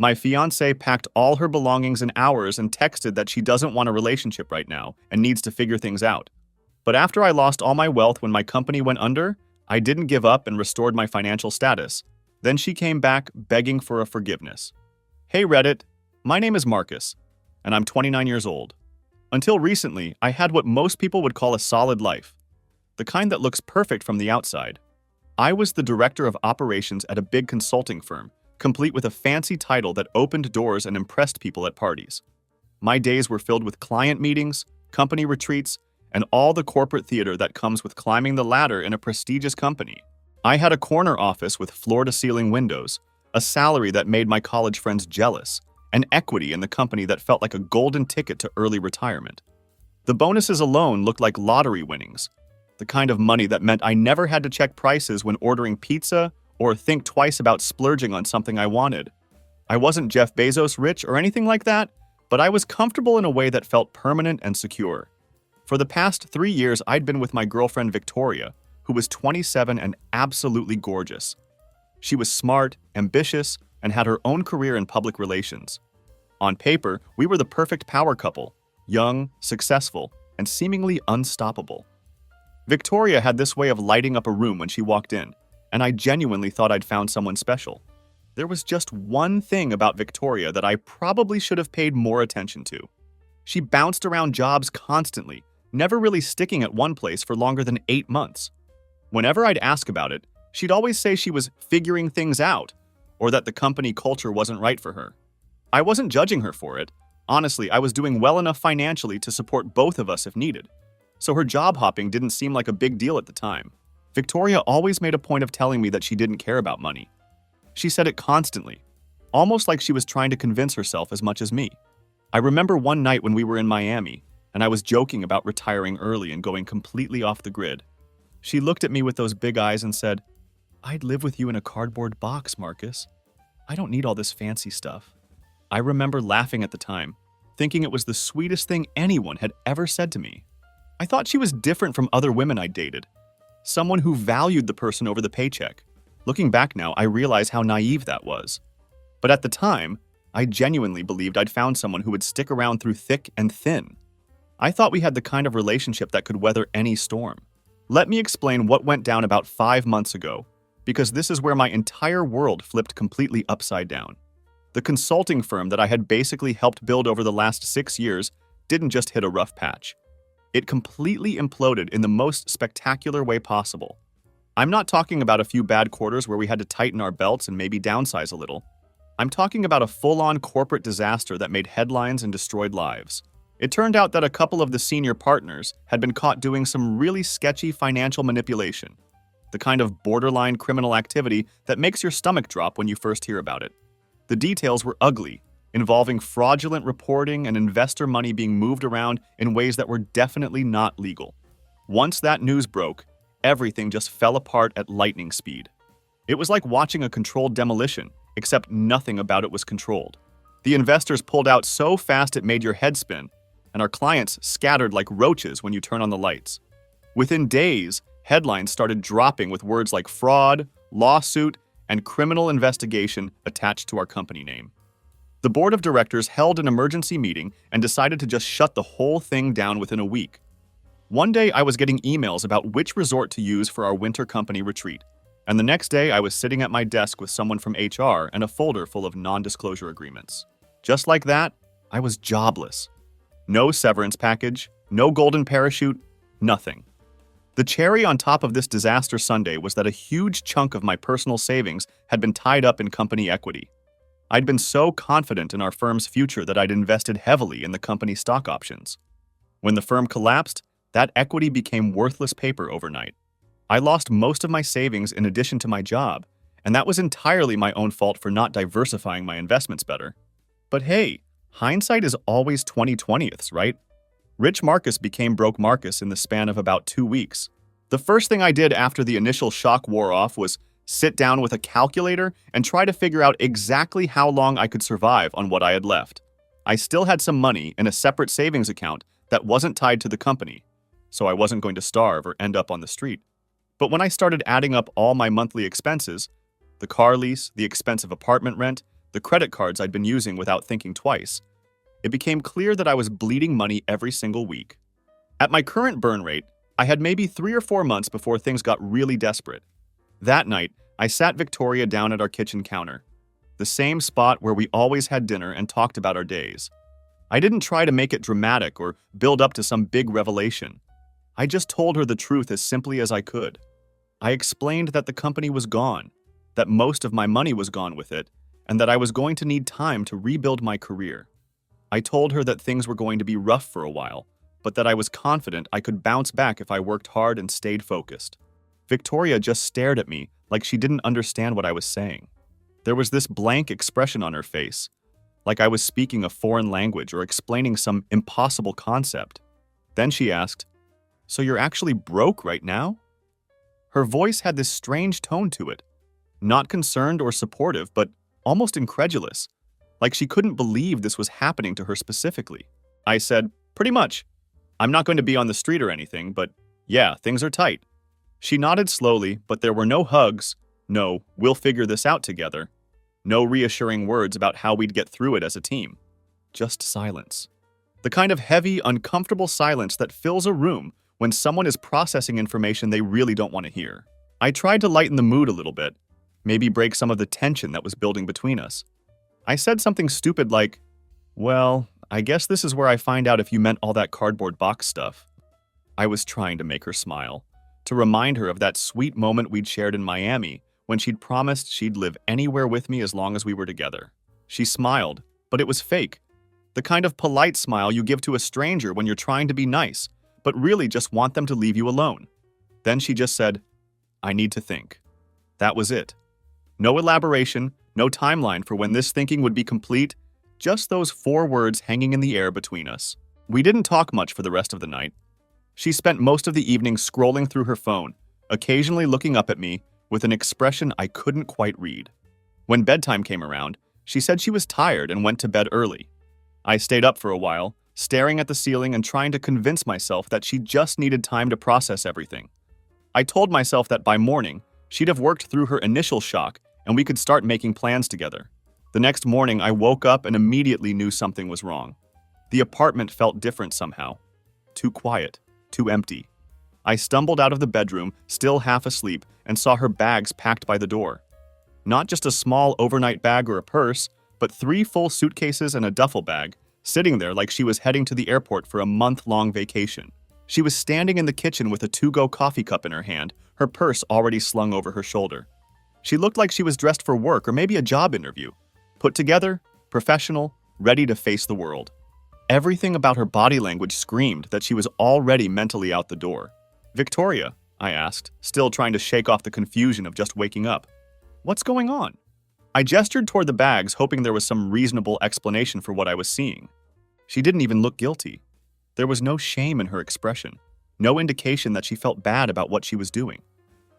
My fiancée packed all her belongings in hours and texted that she doesn't want a relationship right now and needs to figure things out. But after I lost all my wealth when my company went under, I didn't give up and restored my financial status. Then she came back begging for a forgiveness. Hey Reddit, my name is Marcus, and I'm 29 years old. Until recently, I had what most people would call a solid life, the kind that looks perfect from the outside. I was the director of operations at a big consulting firm, complete with a fancy title that opened doors and impressed people at parties. My days were filled with client meetings, company retreats, and all the corporate theater that comes with climbing the ladder in a prestigious company. I had a corner office with floor-to-ceiling windows, a salary that made my college friends jealous, and equity in the company that felt like a golden ticket to early retirement. The bonuses alone looked like lottery winnings, the kind of money that meant I never had to check prices when ordering pizza or think twice about splurging on something I wanted. I wasn't Jeff Bezos rich or anything like that, but I was comfortable in a way that felt permanent and secure. For the past 3 years, I'd been with my girlfriend Victoria, who was 27 and absolutely gorgeous. She was smart, ambitious, and had her own career in public relations. On paper, we were the perfect power couple, young, successful, and seemingly unstoppable. Victoria had this way of lighting up a room when she walked in, and I genuinely thought I'd found someone special. There was just one thing about Victoria that I probably should have paid more attention to. She bounced around jobs constantly, never really sticking at one place for longer than 8 months. Whenever I'd ask about it, she'd always say she was figuring things out, or that the company culture wasn't right for her. I wasn't judging her for it. Honestly, I was doing well enough financially to support both of us if needed. So her job hopping didn't seem like a big deal at the time. Victoria always made a point of telling me that she didn't care about money. She said it constantly, almost like she was trying to convince herself as much as me. I remember one night when we were in Miami, and I was joking about retiring early and going completely off the grid. She looked at me with those big eyes and said, "I'd live with you in a cardboard box, Marcus. I don't need all this fancy stuff." I remember laughing at the time, thinking it was the sweetest thing anyone had ever said to me. I thought she was different from other women I'd dated, someone who valued the person over the paycheck. Looking back now, I realize how naive that was. But at the time, I genuinely believed I'd found someone who would stick around through thick and thin. I thought we had the kind of relationship that could weather any storm. Let me explain what went down about 5 months ago, because this is where my entire world flipped completely upside down. The consulting firm that I had basically helped build over the last 6 years didn't just hit a rough patch. It completely imploded in the most spectacular way possible. I'm not talking about a few bad quarters where we had to tighten our belts and maybe downsize a little. I'm talking about a full-on corporate disaster that made headlines and destroyed lives. It turned out that a couple of the senior partners had been caught doing some really sketchy financial manipulation, the kind of borderline criminal activity that makes your stomach drop when you first hear about it. The details were ugly, involving fraudulent reporting and investor money being moved around in ways that were definitely not legal. Once that news broke, everything just fell apart at lightning speed. It was like watching a controlled demolition, except nothing about it was controlled. The investors pulled out so fast it made your head spin, and our clients scattered like roaches when you turn on the lights. Within days, headlines started dropping with words like fraud, lawsuit, and criminal investigation attached to our company name. The board of directors held an emergency meeting and decided to just shut the whole thing down within a week. One day I was getting emails about which resort to use for our winter company retreat, and the next day I was sitting at my desk with someone from HR and a folder full of non-disclosure agreements. Just like that, I was jobless. No severance package, no golden parachute, nothing. The cherry on top of this disaster Sunday was that a huge chunk of my personal savings had been tied up in company equity. I'd been so confident in our firm's future that I'd invested heavily in the company stock options. When the firm collapsed, that equity became worthless paper overnight. I lost most of my savings in addition to my job, and that was entirely my own fault for not diversifying my investments better. But hey, hindsight is always 20/20ths, right? Rich Marcus became broke Marcus in the span of about 2 weeks. The first thing I did after the initial shock wore off was sit down with a calculator and try to figure out exactly how long I could survive on what I had left. I still had some money in a separate savings account that wasn't tied to the company, so I wasn't going to starve or end up on the street. But when I started adding up all my monthly expenses, the car lease, the expensive apartment rent, the credit cards I'd been using without thinking twice. It became clear that I was bleeding money every single week. At my current burn rate, I had maybe 3 or 4 months before things got really desperate. That night, I sat Victoria down at our kitchen counter, the same spot where we always had dinner and talked about our days. I didn't try to make it dramatic or build up to some big revelation. I just told her the truth as simply as I could. I explained that the company was gone, that most of my money was gone with it, and that I was going to need time to rebuild my career. I told her that things were going to be rough for a while, but that I was confident I could bounce back if I worked hard and stayed focused. Victoria just stared at me like she didn't understand what I was saying. There was this blank expression on her face, like I was speaking a foreign language or explaining some impossible concept. Then she asked, "So you're actually broke right now?" Her voice had this strange tone to it, not concerned or supportive, but almost incredulous, like she couldn't believe this was happening to her specifically. I said, "Pretty much. I'm not going to be on the street or anything, but yeah, things are tight." She nodded slowly, but there were no hugs, no "we'll figure this out together," no reassuring words about how we'd get through it as a team. Just silence. The kind of heavy, uncomfortable silence that fills a room when someone is processing information they really don't want to hear. I tried to lighten the mood a little bit, maybe break some of the tension that was building between us. I said something stupid like, "Well, I guess this is where I find out if you meant all that cardboard box stuff." I was trying to make her smile, to remind her of that sweet moment we'd shared in Miami when she'd promised she'd live anywhere with me as long as we were together. She smiled, but it was fake. The kind of polite smile you give to a stranger when you're trying to be nice, but really just want them to leave you alone. Then she just said, "I need to think." That was it. No elaboration, no timeline for when this thinking would be complete, just those 4 words hanging in the air between us. We didn't talk much for the rest of the night. She spent most of the evening scrolling through her phone, occasionally looking up at me with an expression I couldn't quite read. When bedtime came around, she said she was tired and went to bed early. I stayed up for a while, staring at the ceiling and trying to convince myself that she just needed time to process everything. I told myself that by morning, she'd have worked through her initial shock and we could start making plans together. The next morning, I woke up and immediately knew something was wrong. The apartment felt different somehow. Too quiet, too empty. I stumbled out of the bedroom, still half asleep, and saw her bags packed by the door. Not just a small overnight bag or a purse, but 3 full suitcases and a duffel bag, sitting there like she was heading to the airport for a month-long vacation. She was standing in the kitchen with a to-go coffee cup in her hand, her purse already slung over her shoulder. She looked like she was dressed for work or maybe a job interview. Put together, professional, ready to face the world. Everything about her body language screamed that she was already mentally out the door. "Victoria," I asked, still trying to shake off the confusion of just waking up. "What's going on?" I gestured toward the bags, hoping there was some reasonable explanation for what I was seeing. She didn't even look guilty. There was no shame in her expression, no indication that she felt bad about what she was doing.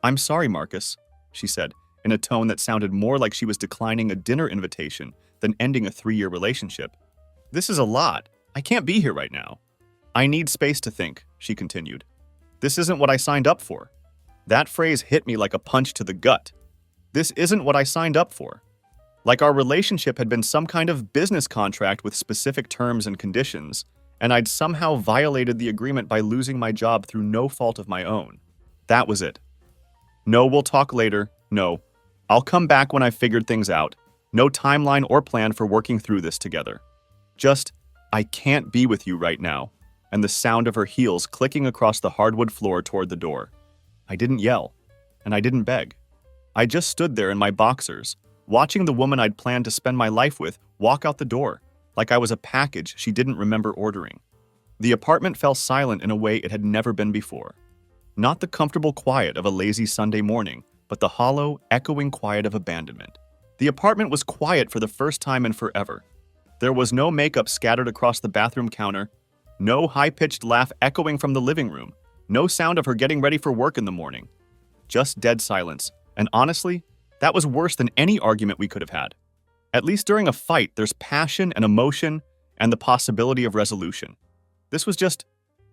"I'm sorry, Marcus," she said, in a tone that sounded more like she was declining a dinner invitation than ending a 3-year relationship. "This is a lot. I can't be here right now." "I need space to think," she continued. "This isn't what I signed up for." That phrase hit me like a punch to the gut. This isn't what I signed up for. Like our relationship had been some kind of business contract with specific terms and conditions, and I'd somehow violated the agreement by losing my job through no fault of my own. That was it. "No, we'll talk later. No, I'll come back when I've figured things out. No timeline or plan for working through this together. Just, I can't be with you right now," and the sound of her heels clicking across the hardwood floor toward the door. I didn't yell, and I didn't beg. I just stood there in my boxers, watching the woman I'd planned to spend my life with walk out the door, like I was a package she didn't remember ordering. The apartment fell silent in a way it had never been before. Not the comfortable quiet of a lazy Sunday morning, but the hollow, echoing quiet of abandonment. The apartment was quiet for the first time in forever. There was no makeup scattered across the bathroom counter, no high-pitched laugh echoing from the living room, no sound of her getting ready for work in the morning. Just dead silence, and honestly, that was worse than any argument we could have had. At least during a fight, there's passion and emotion and the possibility of resolution. This was just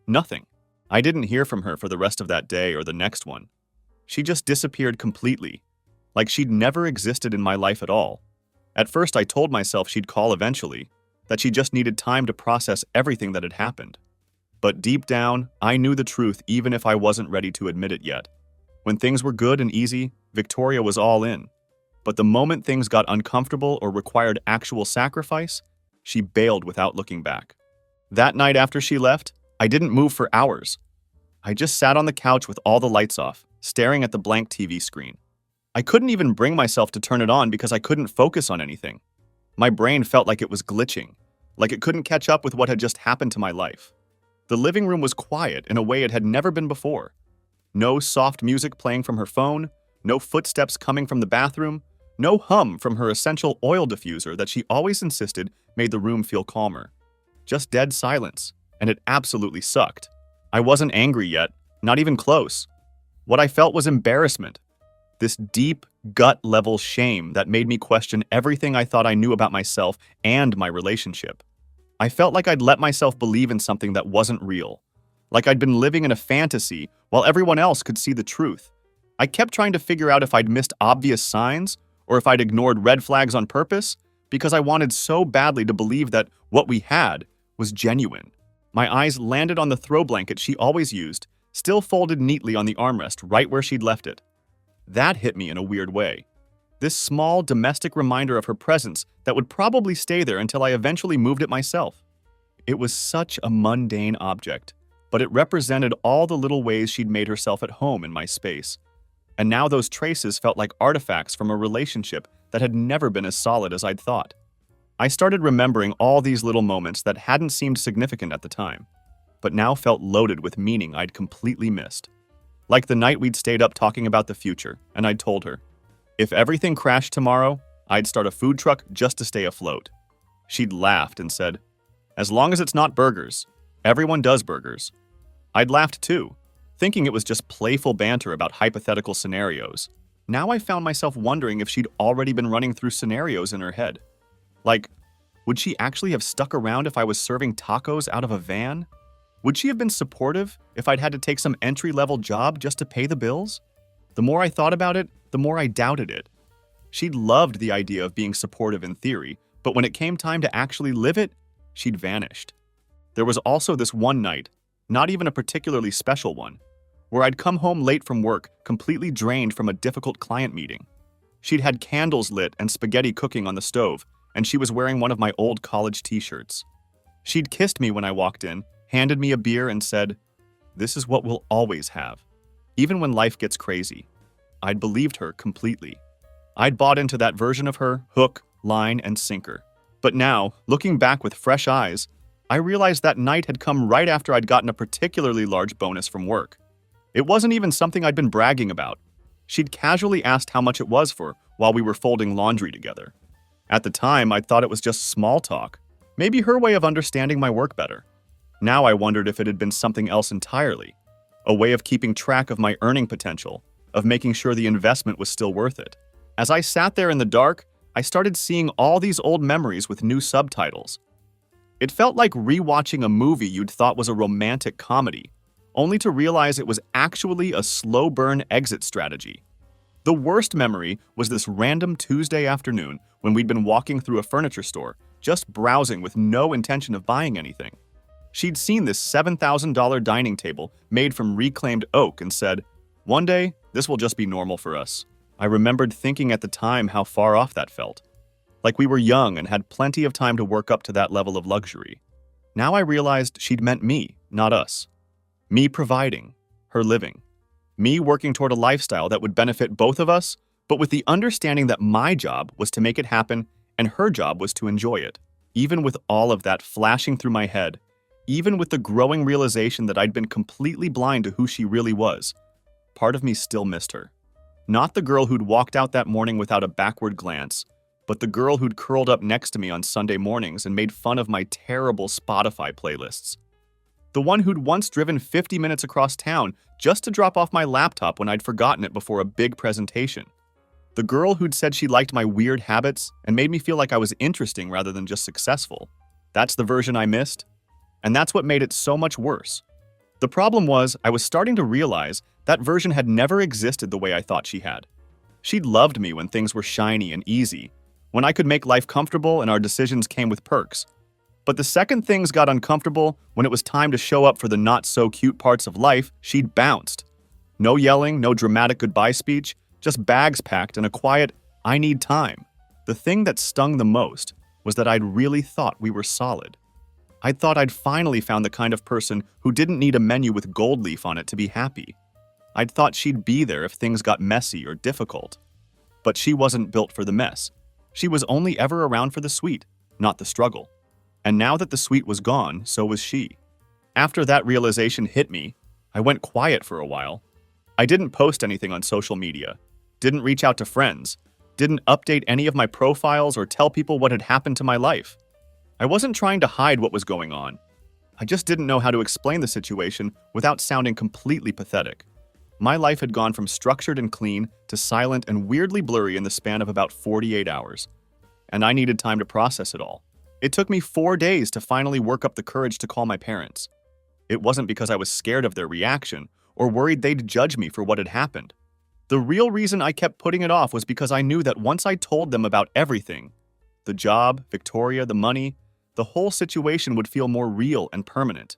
nothing. I didn't hear from her for the rest of that day or the next one. She just disappeared completely, like she'd never existed in my life at all. At first, I told myself she'd call eventually, that she just needed time to process everything that had happened. But deep down, I knew the truth even if I wasn't ready to admit it yet. When things were good and easy, Victoria was all in. But the moment things got uncomfortable or required actual sacrifice, she bailed without looking back. That night after she left, I didn't move for hours. I just sat on the couch with all the lights off, staring at the blank TV screen. I couldn't even bring myself to turn it on because I couldn't focus on anything. My brain felt like it was glitching, like it couldn't catch up with what had just happened to my life. The living room was quiet in a way it had never been before. No soft music playing from her phone, no footsteps coming from the bathroom, no hum from her essential oil diffuser that she always insisted made the room feel calmer. Just dead silence, and it absolutely sucked. I wasn't angry yet, not even close. What I felt was embarrassment. This deep, gut-level shame that made me question everything I thought I knew about myself and my relationship. I felt like I'd let myself believe in something that wasn't real. Like I'd been living in a fantasy while everyone else could see the truth. I kept trying to figure out if I'd missed obvious signs or if I'd ignored red flags on purpose because I wanted so badly to believe that what we had was genuine. My eyes landed on the throw blanket she always used, still folded neatly on the armrest right where she'd left it. That hit me in a weird way. This small domestic reminder of her presence that would probably stay there until I eventually moved it myself. It was such a mundane object, but it represented all the little ways she'd made herself at home in my space. And now those traces felt like artifacts from a relationship that had never been as solid as I'd thought. I started remembering all these little moments that hadn't seemed significant at the time, but now felt loaded with meaning I'd completely missed. Like the night we'd stayed up talking about the future, and I'd told her, if everything crashed tomorrow, I'd start a food truck just to stay afloat. She'd laughed and said, as long as it's not burgers. Everyone does burgers. I'd laughed too, thinking it was just playful banter about hypothetical scenarios. Now I found myself wondering if she'd already been running through scenarios in her head. Like, would she actually have stuck around if I was serving tacos out of a van? Would she have been supportive if I'd had to take some entry-level job just to pay the bills? The more I thought about it, the more I doubted it. She'd loved the idea of being supportive in theory, but when it came time to actually live it, she'd vanished. There was also this one night, not even a particularly special one, where I'd come home late from work, completely drained from a difficult client meeting. She'd had candles lit and spaghetti cooking on the stove, and she was wearing one of my old college t-shirts. She'd kissed me when I walked in, handed me a beer, and said, this is what we'll always have, even when life gets crazy. I'd believed her completely. I'd bought into that version of her, hook, line, and sinker. But now, looking back with fresh eyes, I realized that night had come right after I'd gotten a particularly large bonus from work. It wasn't even something I'd been bragging about. She'd casually asked how much it was for while we were folding laundry together. At the time, I'd thought it was just small talk, maybe her way of understanding my work better. Now I wondered if it had been something else entirely, a way of keeping track of my earning potential, of making sure the investment was still worth it. As I sat there in the dark, I started seeing all these old memories with new subtitles. It felt like rewatching a movie you'd thought was a romantic comedy, only to realize it was actually a slow burn exit strategy. The worst memory was this random Tuesday afternoon when we'd been walking through a furniture store, just browsing with no intention of buying anything. She'd seen this $7,000 dining table made from reclaimed oak and said, one day, this will just be normal for us. I remembered thinking at the time how far off that felt. Like we were young and had plenty of time to work up to that level of luxury. Now I realized she'd meant me, not us. Me providing, her living. Me working toward a lifestyle that would benefit both of us, but with the understanding that my job was to make it happen and her job was to enjoy it. Even with all of that flashing through my head, even with the growing realization that I'd been completely blind to who she really was, part of me still missed her. Not the girl who'd walked out that morning without a backward glance, but the girl who'd curled up next to me on Sunday mornings and made fun of my terrible Spotify playlists. The one who'd once driven 50 minutes across town just to drop off my laptop when I'd forgotten it before a big presentation. The girl who'd said she liked my weird habits and made me feel like I was interesting rather than just successful. That's the version I missed, and that's what made it so much worse. The problem was, I was starting to realize that version had never existed the way I thought she had. She'd loved me when things were shiny and easy, when I could make life comfortable and our decisions came with perks. But the second things got uncomfortable, when it was time to show up for the not-so-cute parts of life, she'd bounced. No yelling, no dramatic goodbye speech, just bags packed and a quiet, "I need time." The thing that stung the most was that I'd really thought we were solid. I'd thought I'd finally found the kind of person who didn't need a menu with gold leaf on it to be happy. I'd thought she'd be there if things got messy or difficult. But she wasn't built for the mess. She was only ever around for the sweet, not the struggle. And now that the sweet was gone, so was she. After that realization hit me, I went quiet for a while. I didn't post anything on social media, didn't reach out to friends, didn't update any of my profiles or tell people what had happened to my life. I wasn't trying to hide what was going on. I just didn't know how to explain the situation without sounding completely pathetic. My life had gone from structured and clean to silent and weirdly blurry in the span of about 48 hours. And I needed time to process it all. It took me 4 days to finally work up the courage to call my parents. It wasn't because I was scared of their reaction or worried they'd judge me for what had happened. The real reason I kept putting it off was because I knew that once I told them about everything, the job, Victoria, the money, the whole situation would feel more real and permanent.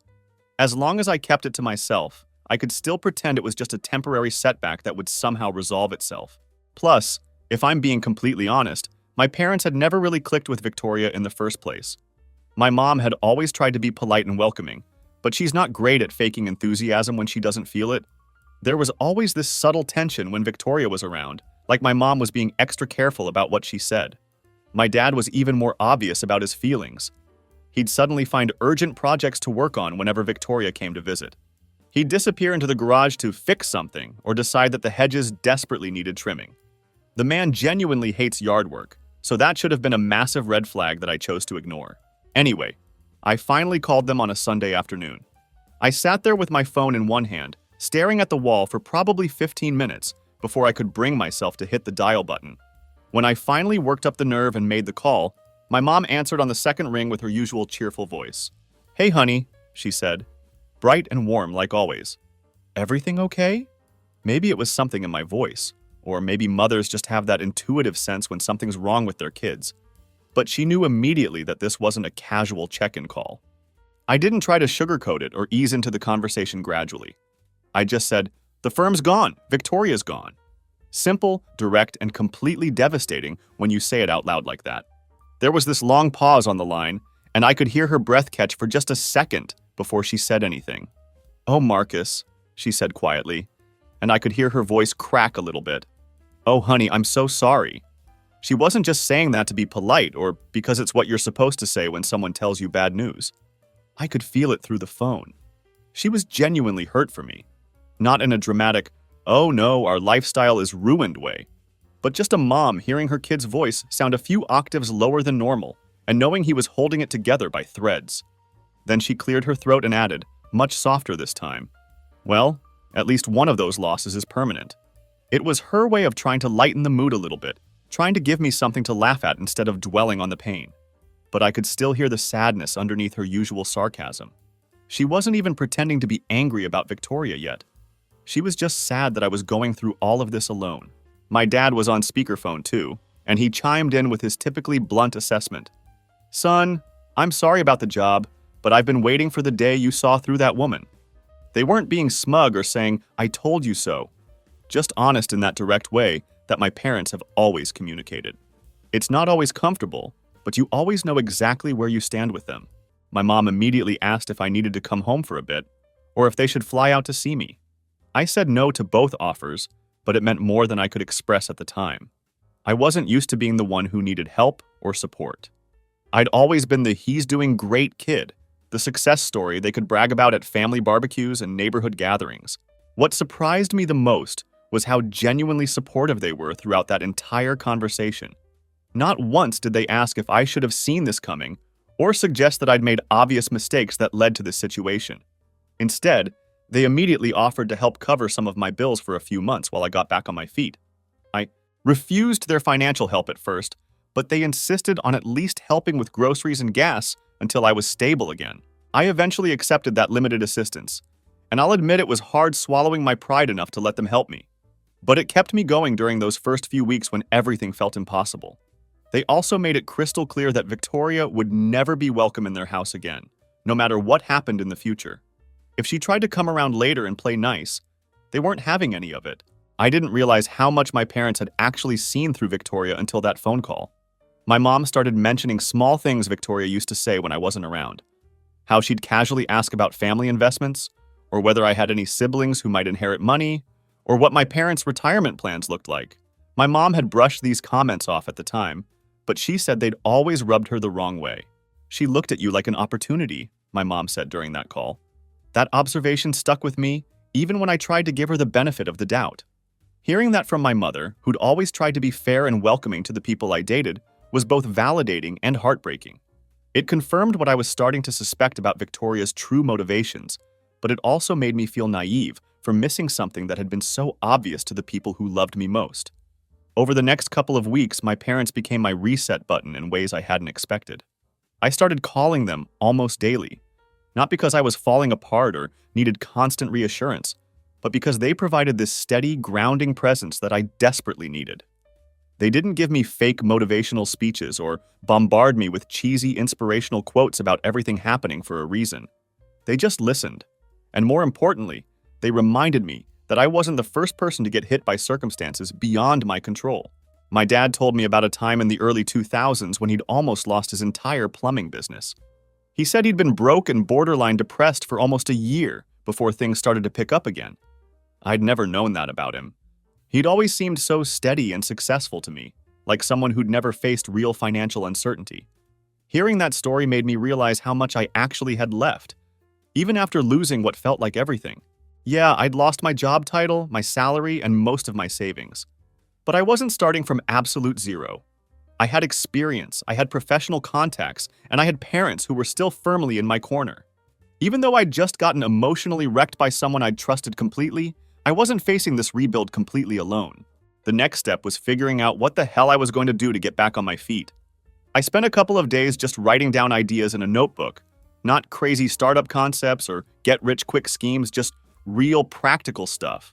As long as I kept it to myself, I could still pretend it was just a temporary setback that would somehow resolve itself. Plus, if I'm being completely honest, my parents had never really clicked with Victoria in the first place. My mom had always tried to be polite and welcoming, but she's not great at faking enthusiasm when she doesn't feel it. There was always this subtle tension when Victoria was around, like my mom was being extra careful about what she said. My dad was even more obvious about his feelings. He'd suddenly find urgent projects to work on whenever Victoria came to visit. He'd disappear into the garage to fix something or decide that the hedges desperately needed trimming. The man genuinely hates yard work, so that should have been a massive red flag that I chose to ignore. Anyway, I finally called them on a Sunday afternoon. I sat there with my phone in one hand, staring at the wall for probably 15 minutes before I could bring myself to hit the dial button. When I finally worked up the nerve and made the call, my mom answered on the second ring with her usual cheerful voice. "Hey, honey," she said, bright and warm like always. "Everything okay?" Maybe it was something in my voice, or maybe mothers just have that intuitive sense when something's wrong with their kids. But she knew immediately that this wasn't a casual check-in call. I didn't try to sugarcoat it or ease into the conversation gradually. I just said, "The firm's gone. Victoria's gone." Simple, direct, and completely devastating when you say it out loud like that. There was this long pause on the line, and I could hear her breath catch for just a second before she said anything. "Oh, Marcus," she said quietly, and I could hear her voice crack a little bit. "Oh, honey, I'm so sorry." She wasn't just saying that to be polite or because it's what you're supposed to say when someone tells you bad news. I could feel it through the phone. She was genuinely hurt for me. Not in a dramatic, "Oh no, our lifestyle is ruined" way, but just a mom hearing her kid's voice sound a few octaves lower than normal and knowing he was holding it together by threads. Then she cleared her throat and added, much softer this time, "Well, at least one of those losses is permanent." It was her way of trying to lighten the mood a little bit, trying to give me something to laugh at instead of dwelling on the pain. But I could still hear the sadness underneath her usual sarcasm. She wasn't even pretending to be angry about Victoria yet. She was just sad that I was going through all of this alone. My dad was on speakerphone too, and he chimed in with his typically blunt assessment. "Son, I'm sorry about the job, but I've been waiting for the day you saw through that woman." They weren't being smug or saying, "I told you so." Just honest in that direct way that my parents have always communicated. It's not always comfortable, but you always know exactly where you stand with them. My mom immediately asked if I needed to come home for a bit, or if they should fly out to see me. I said no to both offers, but it meant more than I could express at the time. I wasn't used to being the one who needed help or support. I'd always been the "he's doing great" kid, the success story they could brag about at family barbecues and neighborhood gatherings. What surprised me the most was how genuinely supportive they were throughout that entire conversation. Not once did they ask if I should have seen this coming or suggest that I'd made obvious mistakes that led to this situation. Instead, they immediately offered to help cover some of my bills for a few months while I got back on my feet. I refused their financial help at first, but they insisted on at least helping with groceries and gas until I was stable again. I eventually accepted that limited assistance, and I'll admit it was hard swallowing my pride enough to let them help me. But it kept me going during those first few weeks when everything felt impossible. They also made it crystal clear that Victoria would never be welcome in their house again, no matter what happened in the future. If she tried to come around later and play nice, they weren't having any of it. I didn't realize how much my parents had actually seen through Victoria until that phone call. My mom started mentioning small things Victoria used to say when I wasn't around. How she'd casually ask about family investments, or whether I had any siblings who might inherit money, or what my parents' retirement plans looked like. My mom had brushed these comments off at the time, but she said they'd always rubbed her the wrong way. She looked at you like an opportunity, my mom said during that call. That observation stuck with me, even when I tried to give her the benefit of the doubt. Hearing that from my mother, who'd always tried to be fair and welcoming to the people I dated, was both validating and heartbreaking. It confirmed what I was starting to suspect about Victoria's true motivations, but it also made me feel naive for missing something that had been so obvious to the people who loved me most. Over the next couple of weeks, my parents became my reset button in ways I hadn't expected. I started calling them almost daily, not because I was falling apart or needed constant reassurance, but because they provided this steady, grounding presence that I desperately needed. They didn't give me fake motivational speeches or bombard me with cheesy, inspirational quotes about everything happening for a reason. They just listened. And more importantly, they reminded me that I wasn't the first person to get hit by circumstances beyond my control. My dad told me about a time in the early 2000s when he'd almost lost his entire plumbing business. He said he'd been broke and borderline depressed for almost a year before things started to pick up again. I'd never known that about him. He'd always seemed so steady and successful to me, like someone who'd never faced real financial uncertainty. Hearing that story made me realize how much I actually had left, even after losing what felt like everything. Yeah, I'd lost my job title, my salary, and most of my savings. But I wasn't starting from absolute zero. I had experience, I had professional contacts, and I had parents who were still firmly in my corner. Even though I'd just gotten emotionally wrecked by someone I'd trusted completely, I wasn't facing this rebuild completely alone. The next step was figuring out what the hell I was going to do to get back on my feet. I spent a couple of days just writing down ideas in a notebook. Not crazy startup concepts or get-rich-quick schemes, just real practical stuff.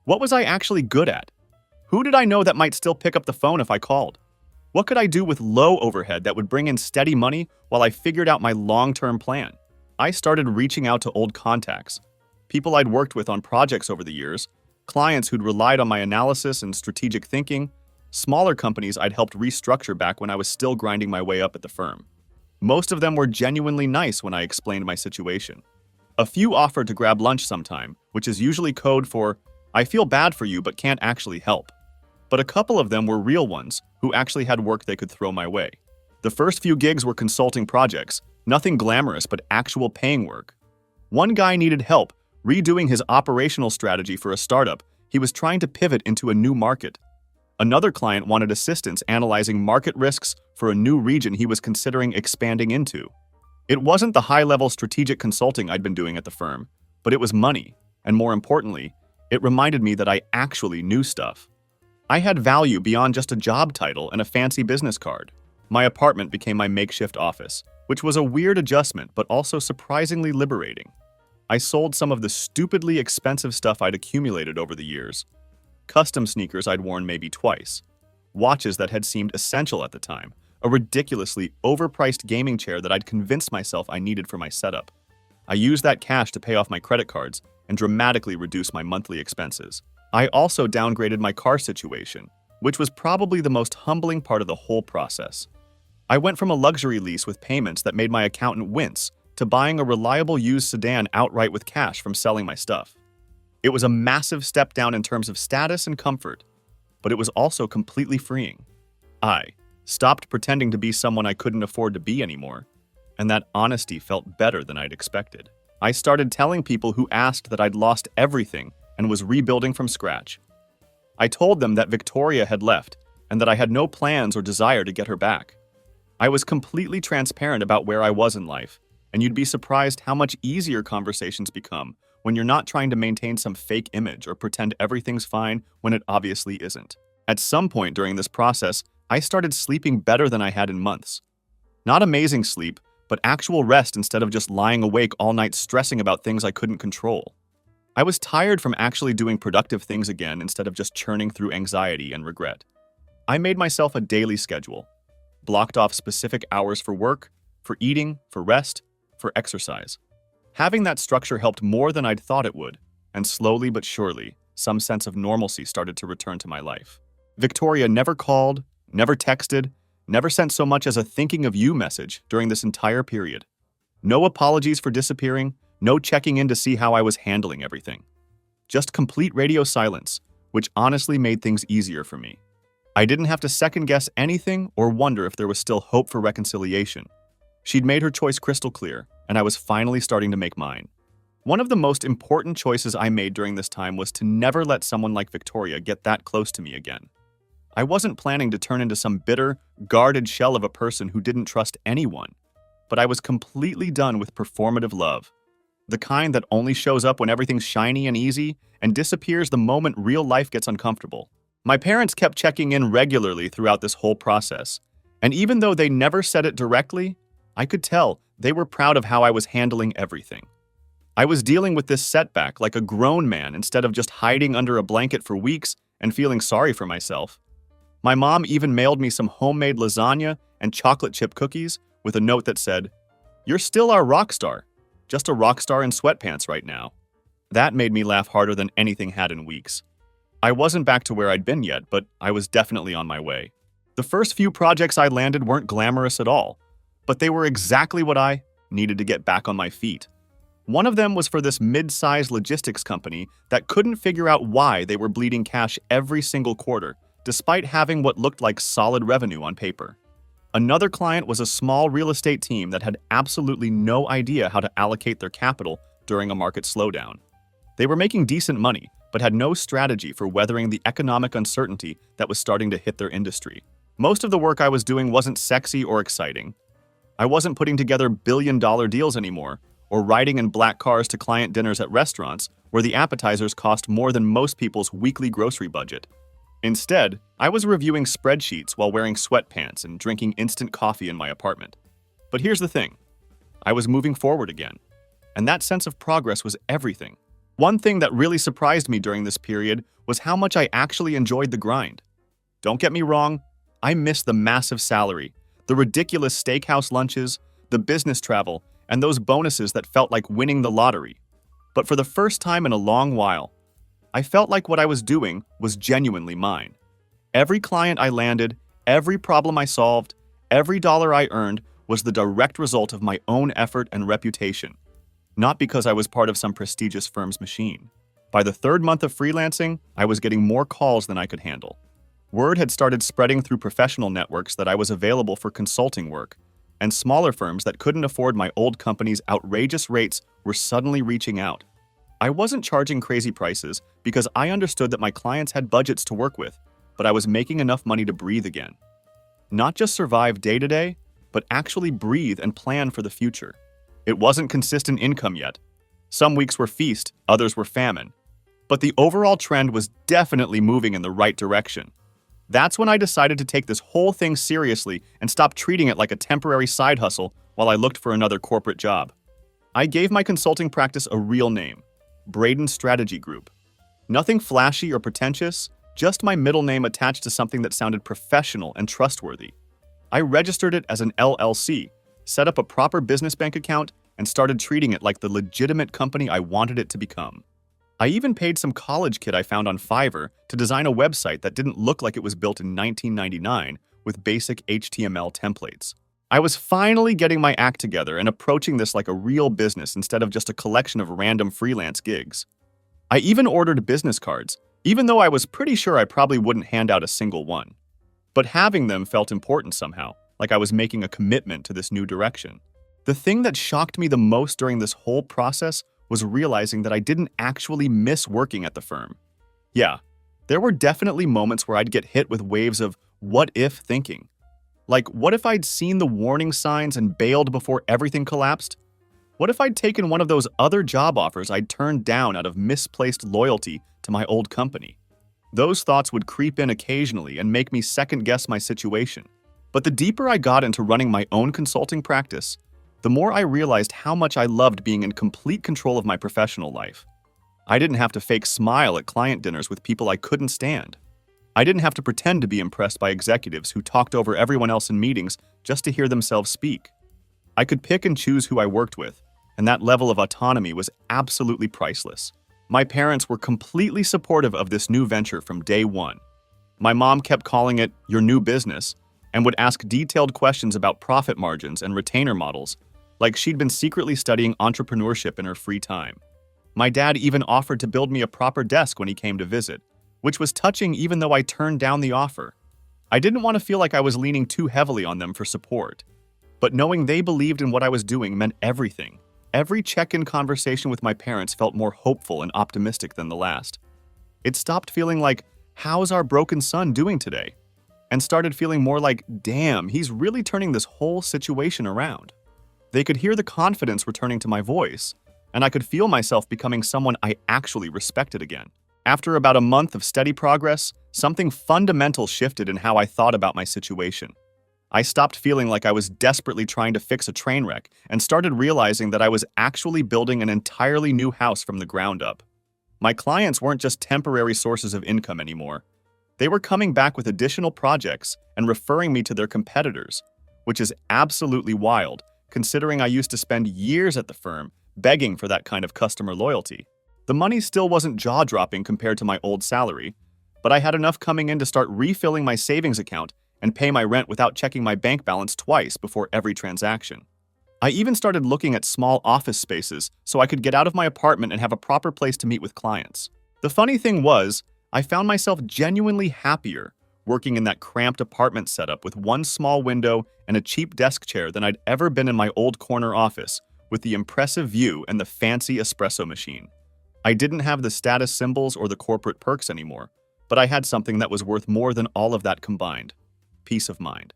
What was I actually good at? Who did I know that might still pick up the phone if I called? What could I do with low overhead that would bring in steady money while I figured out my long-term plan? I started reaching out to old contacts, people I'd worked with on projects over the years, clients who'd relied on my analysis and strategic thinking, smaller companies I'd helped restructure back when I was still grinding my way up at the firm. Most of them were genuinely nice when I explained my situation. A few offered to grab lunch sometime, which is usually code for, I feel bad for you but can't actually help. But a couple of them were real ones who actually had work they could throw my way. The first few gigs were consulting projects, nothing glamorous but actual paying work. One guy needed help redoing his operational strategy for a startup he was trying to pivot into a new market. Another client wanted assistance analyzing market risks for a new region he was considering expanding into. It wasn't the high-level strategic consulting I'd been doing at the firm, but it was money, and more importantly, it reminded me that I actually knew stuff. I had value beyond just a job title and a fancy business card. My apartment became my makeshift office, which was a weird adjustment but also surprisingly liberating. I sold some of the stupidly expensive stuff I'd accumulated over the years. Custom sneakers I'd worn maybe twice, watches that had seemed essential at the time, a ridiculously overpriced gaming chair that I'd convinced myself I needed for my setup. I used that cash to pay off my credit cards and dramatically reduce my monthly expenses. I also downgraded my car situation, which was probably the most humbling part of the whole process. I went from a luxury lease with payments that made my accountant wince to buying a reliable used sedan outright with cash from selling my stuff. It was a massive step down in terms of status and comfort, but it was also completely freeing. I stopped pretending to be someone I couldn't afford to be anymore, and that honesty felt better than I'd expected. I started telling people who asked that I'd lost everything and was rebuilding from scratch. I told them that Victoria had left and that I had no plans or desire to get her back. I was completely transparent about where I was in life, and you'd be surprised how much easier conversations become when you're not trying to maintain some fake image or pretend everything's fine when it obviously isn't. At some point during this process, I started sleeping better than I had in months. Not amazing sleep, but actual rest instead of just lying awake all night stressing about things I couldn't control. I was tired from actually doing productive things again instead of just churning through anxiety and regret. I made myself a daily schedule, blocked off specific hours for work, for eating, for rest, for exercise. Having that structure helped more than I'd thought it would, and slowly but surely, some sense of normalcy started to return to my life. Victoria never called, never texted, never sent so much as a thinking of you message during this entire period. No apologies for disappearing, no checking in to see how I was handling everything. Just complete radio silence, which honestly made things easier for me. I didn't have to second-guess anything or wonder if there was still hope for reconciliation. She'd made her choice crystal clear, and I was finally starting to make mine. One of the most important choices I made during this time was to never let someone like Victoria get that close to me again. I wasn't planning to turn into some bitter, guarded shell of a person who didn't trust anyone, but I was completely done with performative love. The kind that only shows up when everything's shiny and easy and disappears the moment real life gets uncomfortable. My parents kept checking in regularly throughout this whole process, and even though they never said it directly, I could tell they were proud of how I was handling everything. I was dealing with this setback like a grown man instead of just hiding under a blanket for weeks and feeling sorry for myself. My mom even mailed me some homemade lasagna and chocolate chip cookies with a note that said, "You're still our rock star, just a rock star in sweatpants right now." That made me laugh harder than anything had in weeks. I wasn't back to where I'd been yet, but I was definitely on my way. The first few projects I landed weren't glamorous at all, but they were exactly what I needed to get back on my feet. One of them was for this mid-sized logistics company that couldn't figure out why they were bleeding cash every single quarter, despite having what looked like solid revenue on paper. Another client was a small real estate team that had absolutely no idea how to allocate their capital during a market slowdown. They were making decent money, but had no strategy for weathering the economic uncertainty that was starting to hit their industry. Most of the work I was doing wasn't sexy or exciting. I wasn't putting together billion-dollar deals anymore, or riding in black cars to client dinners at restaurants where the appetizers cost more than most people's weekly grocery budget. Instead, I was reviewing spreadsheets while wearing sweatpants and drinking instant coffee in my apartment. But here's the thing. I was moving forward again, and that sense of progress was everything. One thing that really surprised me during this period was how much I actually enjoyed the grind. Don't get me wrong, I missed the massive salary, the ridiculous steakhouse lunches, the business travel, and those bonuses that felt like winning the lottery. But for the first time in a long while, I felt like what I was doing was genuinely mine. Every client I landed, every problem I solved, every dollar I earned was the direct result of my own effort and reputation, not because I was part of some prestigious firm's machine. By the third month of freelancing, I was getting more calls than I could handle. Word had started spreading through professional networks that I was available for consulting work, and smaller firms that couldn't afford my old company's outrageous rates were suddenly reaching out. I wasn't charging crazy prices because I understood that my clients had budgets to work with, but I was making enough money to breathe again. Not just survive day to day, but actually breathe and plan for the future. It wasn't consistent income yet. Some weeks were feast, others were famine. But the overall trend was definitely moving in the right direction. That's when I decided to take this whole thing seriously and stop treating it like a temporary side hustle while I looked for another corporate job. I gave my consulting practice a real name, Braden Strategy Group. Nothing flashy or pretentious, just my middle name attached to something that sounded professional and trustworthy. I registered it as an LLC, set up a proper business bank account, and started treating it like the legitimate company I wanted it to become. I even paid some college kid I found on Fiverr to design a website that didn't look like it was built in 1999 with basic HTML templates. I was finally getting my act together and approaching this like a real business instead of just a collection of random freelance gigs. I even ordered business cards, even though I was pretty sure I probably wouldn't hand out a single one. But having them felt important somehow, like I was making a commitment to this new direction. The thing that shocked me the most during this whole process was realizing that I didn't actually miss working at the firm. Yeah, there were definitely moments where I'd get hit with waves of what-if thinking. Like, what if I'd seen the warning signs and bailed before everything collapsed? What if I'd taken one of those other job offers I'd turned down out of misplaced loyalty to my old company? Those thoughts would creep in occasionally and make me second-guess my situation. But the deeper I got into running my own consulting practice, the more I realized how much I loved being in complete control of my professional life. I didn't have to fake smile at client dinners with people I couldn't stand. I didn't have to pretend to be impressed by executives who talked over everyone else in meetings just to hear themselves speak. I could pick and choose who I worked with, and that level of autonomy was absolutely priceless. My parents were completely supportive of this new venture from day one. My mom kept calling it your new business and would ask detailed questions about profit margins and retainer models, like she'd been secretly studying entrepreneurship in her free time. My dad even offered to build me a proper desk when he came to visit, which was touching even though I turned down the offer. I didn't want to feel like I was leaning too heavily on them for support, but knowing they believed in what I was doing meant everything. Every check-in conversation with my parents felt more hopeful and optimistic than the last. It stopped feeling like, how's our broken son doing today? And started feeling more like, damn, he's really turning this whole situation around. They could hear the confidence returning to my voice, and I could feel myself becoming someone I actually respected again. After about a month of steady progress, something fundamental shifted in how I thought about my situation. I stopped feeling like I was desperately trying to fix a train wreck and started realizing that I was actually building an entirely new house from the ground up. My clients weren't just temporary sources of income anymore. They were coming back with additional projects and referring me to their competitors, which is absolutely wild, considering I used to spend years at the firm begging for that kind of customer loyalty. The money still wasn't jaw-dropping compared to my old salary, but I had enough coming in to start refilling my savings account and pay my rent without checking my bank balance twice before every transaction. I even started looking at small office spaces so I could get out of my apartment and have a proper place to meet with clients. The funny thing was, I found myself genuinely happier working in that cramped apartment setup with one small window and a cheap desk chair than I'd ever been in my old corner office with the impressive view and the fancy espresso machine. I didn't have the status symbols or the corporate perks anymore, but I had something that was worth more than all of that combined: peace of mind.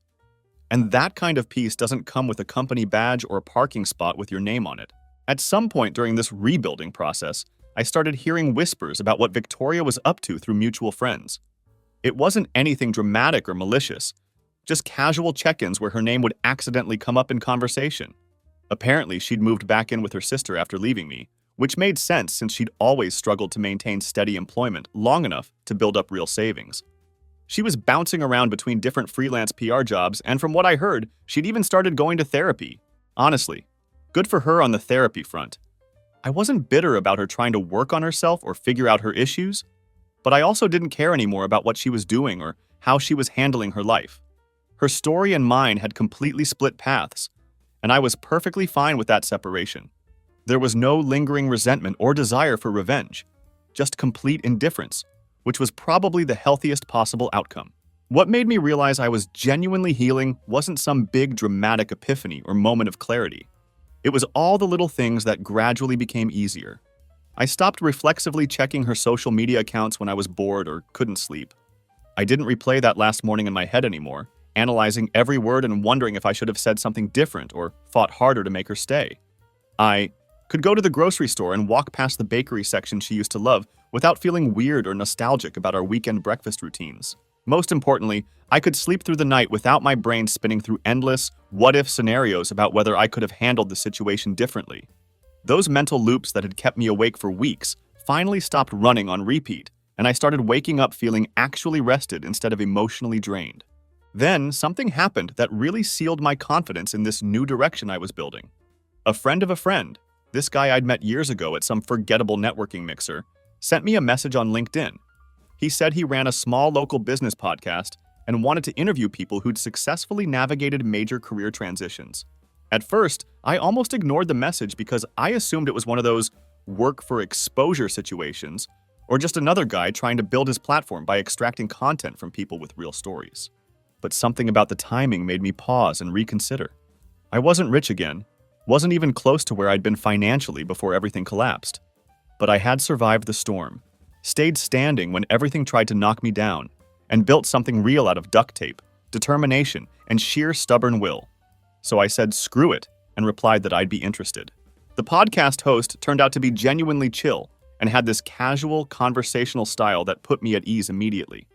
And that kind of peace doesn't come with a company badge or a parking spot with your name on it. At some point during this rebuilding process, I started hearing whispers about what Victoria was up to through mutual friends. It wasn't anything dramatic or malicious, just casual check-ins where her name would accidentally come up in conversation. Apparently, she'd moved back in with her sister after leaving me, which made sense since she'd always struggled to maintain steady employment long enough to build up real savings. She was bouncing around between different freelance PR jobs, and from what I heard, she'd even started going to therapy. Honestly, good for her on the therapy front. I wasn't bitter about her trying to work on herself or figure out her issues, but I also didn't care anymore about what she was doing or how she was handling her life. Her story and mine had completely split paths, and I was perfectly fine with that separation. There was no lingering resentment or desire for revenge, just complete indifference, which was probably the healthiest possible outcome. What made me realize I was genuinely healing wasn't some big dramatic epiphany or moment of clarity. It was all the little things that gradually became easier. I stopped reflexively checking her social media accounts when I was bored or couldn't sleep. I didn't replay that last morning in my head anymore, analyzing every word and wondering if I should have said something different or fought harder to make her stay. I could go to the grocery store and walk past the bakery section she used to love without feeling weird or nostalgic about our weekend breakfast routines. Most importantly, I could sleep through the night without my brain spinning through endless what-if scenarios about whether I could have handled the situation differently. Those mental loops that had kept me awake for weeks finally stopped running on repeat, and I started waking up feeling actually rested instead of emotionally drained. Then, something happened that really sealed my confidence in this new direction I was building. A friend of a friend, this guy I'd met years ago at some forgettable networking mixer, sent me a message on LinkedIn. He said he ran a small local business podcast and wanted to interview people who'd successfully navigated major career transitions. At first, I almost ignored the message because I assumed it was one of those work for exposure situations, or just another guy trying to build his platform by extracting content from people with real stories. But something about the timing made me pause and reconsider. I wasn't rich again, wasn't even close to where I'd been financially before everything collapsed. But I had survived the storm, stayed standing when everything tried to knock me down, and built something real out of duct tape, determination, and sheer stubborn will. So I said screw it and replied that I'd be interested. The podcast host turned out to be genuinely chill and had this casual, conversational style that put me at ease immediately.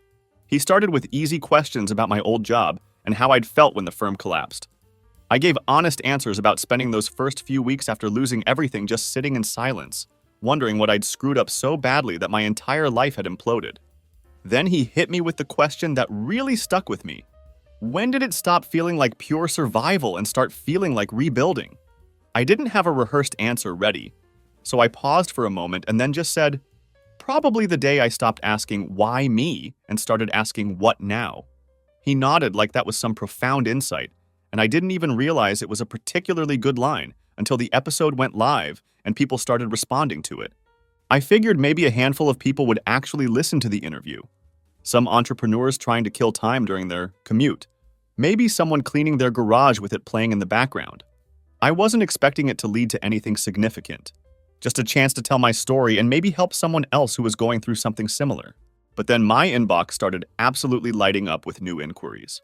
He started with easy questions about my old job and how I'd felt when the firm collapsed. I gave honest answers about spending those first few weeks after losing everything just sitting in silence, wondering what I'd screwed up so badly that my entire life had imploded. Then he hit me with the question that really stuck with me. When did it stop feeling like pure survival and start feeling like rebuilding? I didn't have a rehearsed answer ready, so I paused for a moment and then just said, probably the day I stopped asking why me and started asking what now. He nodded like that was some profound insight, and I didn't even realize it was a particularly good line until the episode went live and people started responding to it. I figured maybe a handful of people would actually listen to the interview. Some entrepreneurs trying to kill time during their commute. Maybe someone cleaning their garage with it playing in the background. I wasn't expecting it to lead to anything significant. Just a chance to tell my story and maybe help someone else who was going through something similar. But then my inbox started absolutely lighting up with new inquiries.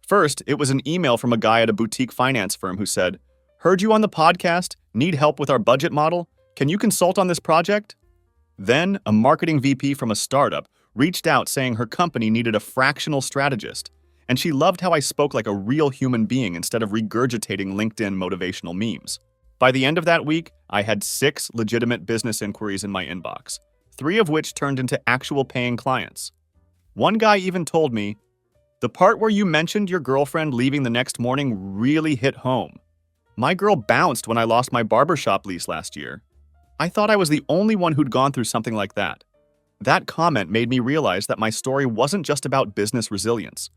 First, it was an email from a guy at a boutique finance firm who said, "Heard you on the podcast, need help with our budget model? Can you consult on this project?" Then, a marketing VP from a startup reached out saying her company needed a fractional strategist, and she loved how I spoke like a real human being instead of regurgitating LinkedIn motivational memes. By the end of that week, I had 6 legitimate business inquiries in my inbox, 3 of which turned into actual paying clients. One guy even told me, "The part where you mentioned your girlfriend leaving the next morning really hit home. My girl bounced when I lost my barbershop lease last year. I thought I was the only one who'd gone through something like that." That comment made me realize that my story wasn't just about business resilience.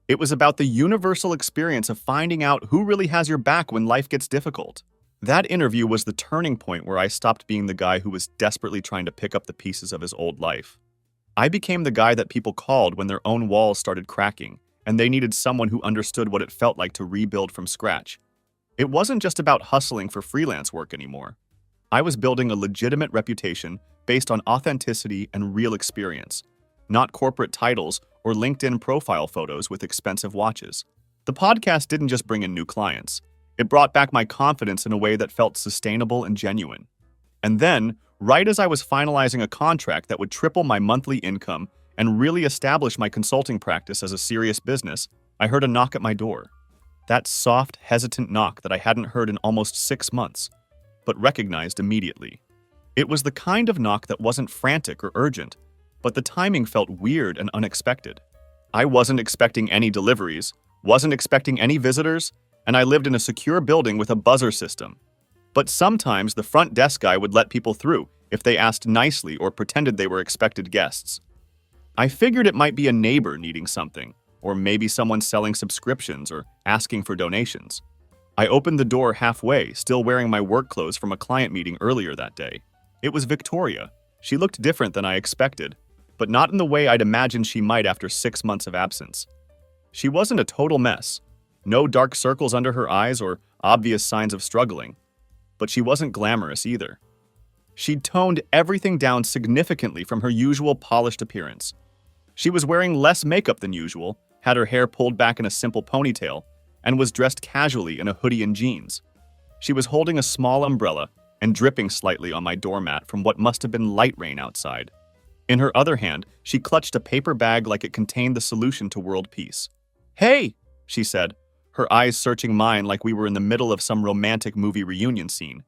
It was about the universal experience of finding out who really has your back when life gets difficult. That interview was the turning point where I stopped being the guy who was desperately trying to pick up the pieces of his old life. I became the guy that people called when their own walls started cracking, and they needed someone who understood what it felt like to rebuild from scratch. It wasn't just about hustling for freelance work anymore. I was building a legitimate reputation based on authenticity and real experience, not corporate titles or LinkedIn profile photos with expensive watches. The podcast didn't just bring in new clients. It brought back my confidence in a way that felt sustainable and genuine. And then, right as I was finalizing a contract that would triple my monthly income and really establish my consulting practice as a serious business, I heard a knock at my door. That soft, hesitant knock that I hadn't heard in almost 6 months, but recognized immediately. It was the kind of knock that wasn't frantic or urgent, but the timing felt weird and unexpected. I wasn't expecting any deliveries, wasn't expecting any visitors, and I lived in a secure building with a buzzer system. But sometimes the front desk guy would let people through if they asked nicely or pretended they were expected guests. I figured it might be a neighbor needing something, or maybe someone selling subscriptions or asking for donations. I opened the door halfway, still wearing my work clothes from a client meeting earlier that day. It was Victoria. She looked different than I expected, but not in the way I'd imagined she might after 6 months of absence. She wasn't a total mess. No dark circles under her eyes or obvious signs of struggling. But she wasn't glamorous either. She'd toned everything down significantly from her usual polished appearance. She was wearing less makeup than usual, had her hair pulled back in a simple ponytail, and was dressed casually in a hoodie and jeans. She was holding a small umbrella and dripping slightly on my doormat from what must have been light rain outside. In her other hand, she clutched a paper bag like it contained the solution to world peace. "Hey," she said, her eyes searching mine like we were in the middle of some romantic movie reunion scene.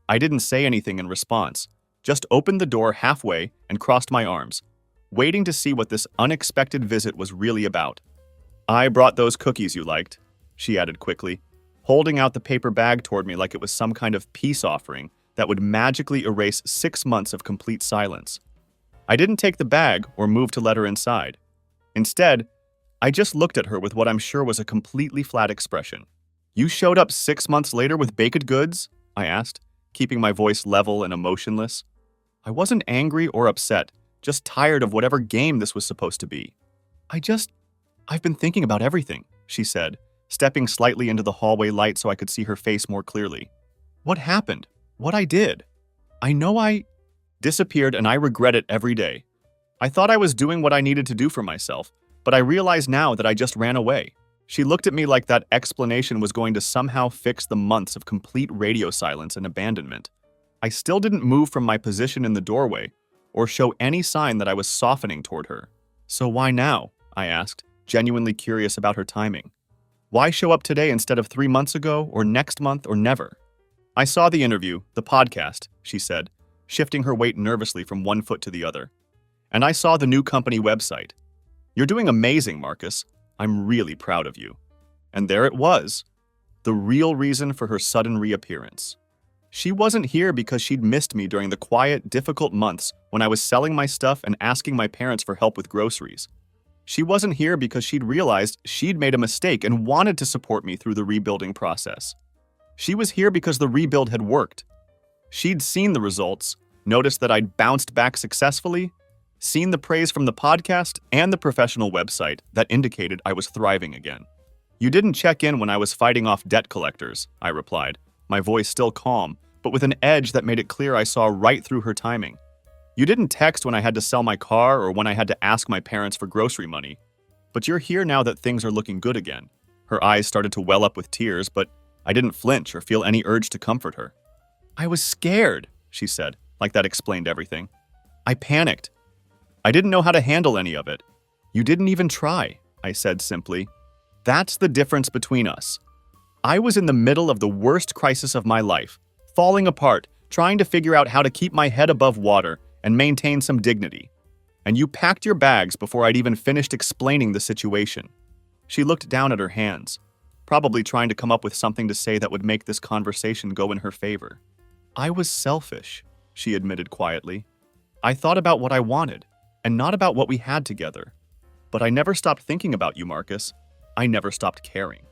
I didn't say anything in response, just opened the door halfway and crossed my arms, waiting to see what this unexpected visit was really about. "I brought those cookies you liked," she added quickly, holding out the paper bag toward me like it was some kind of peace offering that would magically erase 6 months of complete silence. I didn't take the bag or move to let her inside. Instead, I just looked at her with what I'm sure was a completely flat expression. "You showed up 6 months later with baked goods?" I asked, keeping my voice level and emotionless. I wasn't angry or upset, just tired of whatever game this was supposed to be. I've been thinking about everything," she said, stepping slightly into the hallway light so I could see her face more clearly. "What happened? What I did? I know I disappeared and I regret it every day. I thought I was doing what I needed to do for myself, but I realize now that I just ran away." She looked at me like that explanation was going to somehow fix the months of complete radio silence and abandonment. I still didn't move from my position in the doorway or show any sign that I was softening toward her. "So why now?" I asked, genuinely curious about her timing. "Why show up today instead of 3 months ago, or next month, or never?" "I saw the interview, the podcast," she said, shifting her weight nervously from one foot to the other. and I saw the new company website. You're doing amazing, Marcus. I'm really proud of you. And there it was, the real reason for her sudden reappearance. She wasn't here because she'd missed me during the quiet, difficult months when I was selling my stuff and asking my parents for help with groceries. She wasn't here because she'd realized she'd made a mistake and wanted to support me through the rebuilding process. She was here because the rebuild had worked. She'd seen the results, noticed that I'd bounced back successfully, seen the praise from the podcast and the professional website that indicated I was thriving again. You didn't check in when I was fighting off debt collectors, I replied, my voice still calm, but with an edge that made it clear I saw right through her timing. You didn't text when I had to sell my car or when I had to ask my parents for grocery money. But you're here now that things are looking good again. Her eyes started to well up with tears, but I didn't flinch or feel any urge to comfort her. I was scared, she said, like that explained everything. I panicked. I didn't know how to handle any of it. You didn't even try, I said simply. That's the difference between us. I was in the middle of the worst crisis of my life, falling apart, trying to figure out how to keep my head above water and maintain some dignity. And you packed your bags before I'd even finished explaining the situation. She looked down at her hands, probably trying to come up with something to say that would make this conversation go in her favor. I was selfish, she admitted quietly. I thought about what I wanted, and not about what we had together. But I never stopped thinking about you, Marcus. I never stopped caring.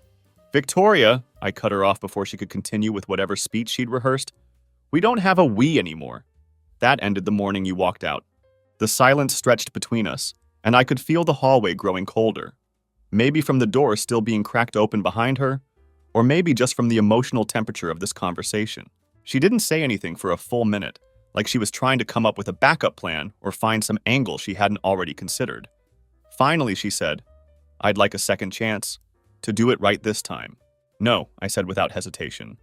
Victoria, I cut her off before she could continue with whatever speech she'd rehearsed. We don't have a we anymore. That ended the morning you walked out. The silence stretched between us, and I could feel the hallway growing colder. Maybe from the door still being cracked open behind her, or maybe just from the emotional temperature of this conversation. She didn't say anything for a full minute, like she was trying to come up with a backup plan or find some angle she hadn't already considered. Finally, she said, I'd like a second chance, to do it right this time. No, I said without hesitation.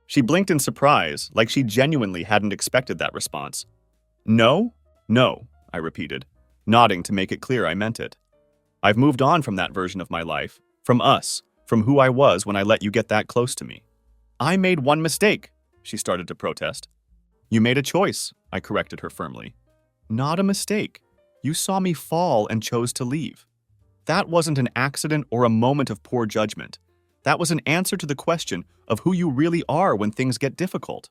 She blinked in surprise, like she genuinely hadn't expected that response. No? No, I repeated, nodding to make it clear I meant it. I've moved on from that version of my life, from us, from who I was when I let you get that close to me. I made one mistake, she started to protest. You made a choice, I corrected her firmly. Not a mistake. You saw me fall and chose to leave. That wasn't an accident or a moment of poor judgment. That was an answer to the question of who you really are when things get difficult.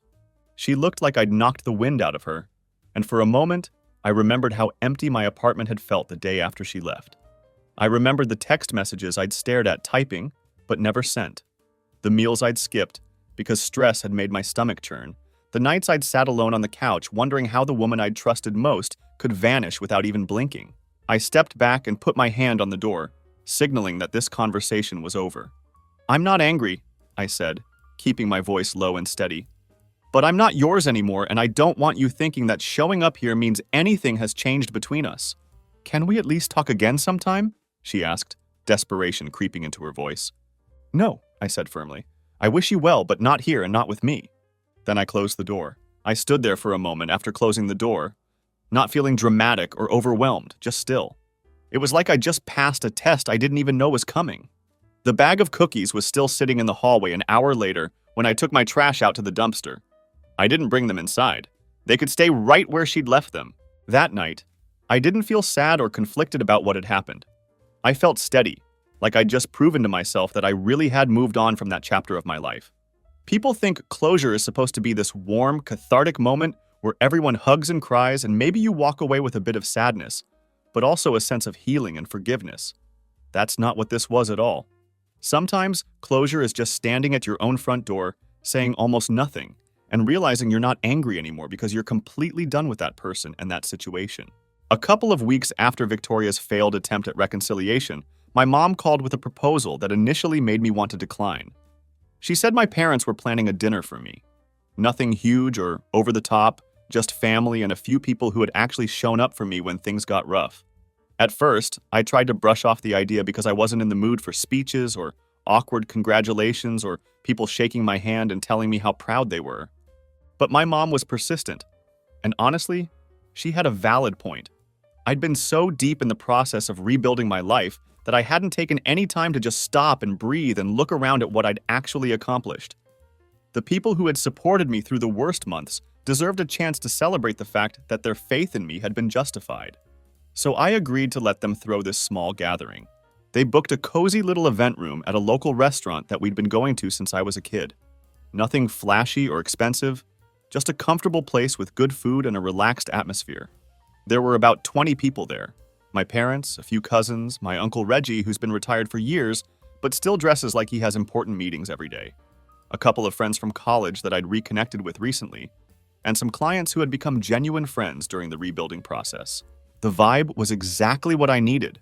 She looked like I'd knocked the wind out of her, and for a moment, I remembered how empty my apartment had felt the day after she left. I remembered the text messages I'd stared at typing, but never sent. The meals I'd skipped, because stress had made my stomach churn. The nights I'd sat alone on the couch wondering how the woman I'd trusted most could vanish without even blinking. I stepped back and put my hand on the door, signaling that this conversation was over. I'm not angry, I said, keeping my voice low and steady. But I'm not yours anymore, and I don't want you thinking that showing up here means anything has changed between us. Can we at least talk again sometime? She asked, desperation creeping into her voice. No, I said firmly. I wish you well, but not here and not with me. Then I closed the door. I stood there for a moment after closing the door, not feeling dramatic or overwhelmed, just still. It was like I just passed a test I didn't even know was coming. The bag of cookies was still sitting in the hallway an hour later when I took my trash out to the dumpster. I didn't bring them inside. They could stay right where she'd left them. That night, I didn't feel sad or conflicted about what had happened. I felt steady, like I'd just proven to myself that I really had moved on from that chapter of my life. People think closure is supposed to be this warm, cathartic moment where everyone hugs and cries and maybe you walk away with a bit of sadness, but also a sense of healing and forgiveness. That's not what this was at all. Sometimes, closure is just standing at your own front door, saying almost nothing, and realizing you're not angry anymore because you're completely done with that person and that situation. A couple of weeks after Victoria's failed attempt at reconciliation, my mom called with a proposal that initially made me want to decline. She said my parents were planning a dinner for me. Nothing huge or over the top, just family and a few people who had actually shown up for me when things got rough. At first, I tried to brush off the idea because I wasn't in the mood for speeches or awkward congratulations or people shaking my hand and telling me how proud they were. But my mom was persistent, and honestly, she had a valid point. I'd been so deep in the process of rebuilding my life that I hadn't taken any time to just stop and breathe and look around at what I'd actually accomplished. The people who had supported me through the worst months deserved a chance to celebrate the fact that their faith in me had been justified. So I agreed to let them throw this small gathering. They booked a cozy little event room at a local restaurant that we'd been going to since I was a kid. Nothing flashy or expensive, just a comfortable place with good food and a relaxed atmosphere. There were about 20 people there. My parents, a few cousins, my Uncle Reggie, who's been retired for years, but still dresses like he has important meetings every day. A couple of friends from college that I'd reconnected with recently, and some clients who had become genuine friends during the rebuilding process. The vibe was exactly what I needed.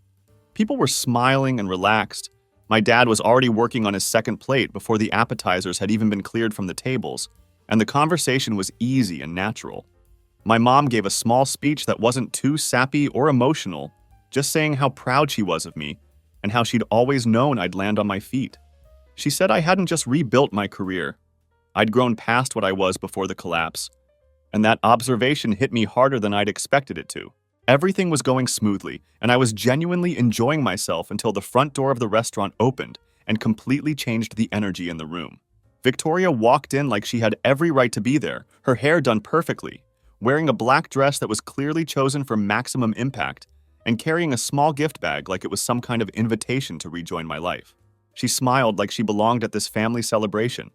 People were smiling and relaxed. My dad was already working on his second plate before the appetizers had even been cleared from the tables, and the conversation was easy and natural. My mom gave a small speech that wasn't too sappy or emotional, just saying how proud she was of me and how she'd always known I'd land on my feet. She said I hadn't just rebuilt my career. I'd grown past what I was before the collapse, and that observation hit me harder than I'd expected it to. Everything was going smoothly, and I was genuinely enjoying myself until the front door of the restaurant opened and completely changed the energy in the room. Victoria walked in like she had every right to be there, her hair done perfectly, wearing a black dress that was clearly chosen for maximum impact, and carrying a small gift bag like it was some kind of invitation to rejoin my life. She smiled like she belonged at this family celebration,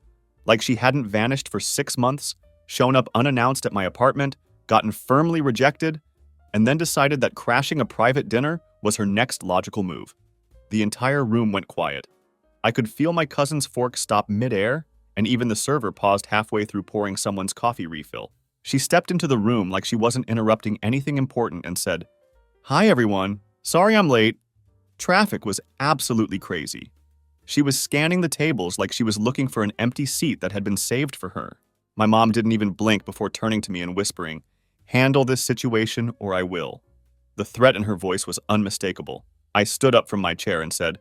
like she hadn't vanished for 6 months, shown up unannounced at my apartment, gotten firmly rejected, and then decided that crashing a private dinner was her next logical move. The entire room went quiet. I could feel my cousin's fork stop mid-air, and even the server paused halfway through pouring someone's coffee refill. She stepped into the room like she wasn't interrupting anything important and said, "Hi everyone, sorry I'm late." Traffic was absolutely crazy. She was scanning the tables like she was looking for an empty seat that had been saved for her. My mom didn't even blink before turning to me and whispering, "Handle this situation or I will." The threat in her voice was unmistakable. I stood up from my chair and said,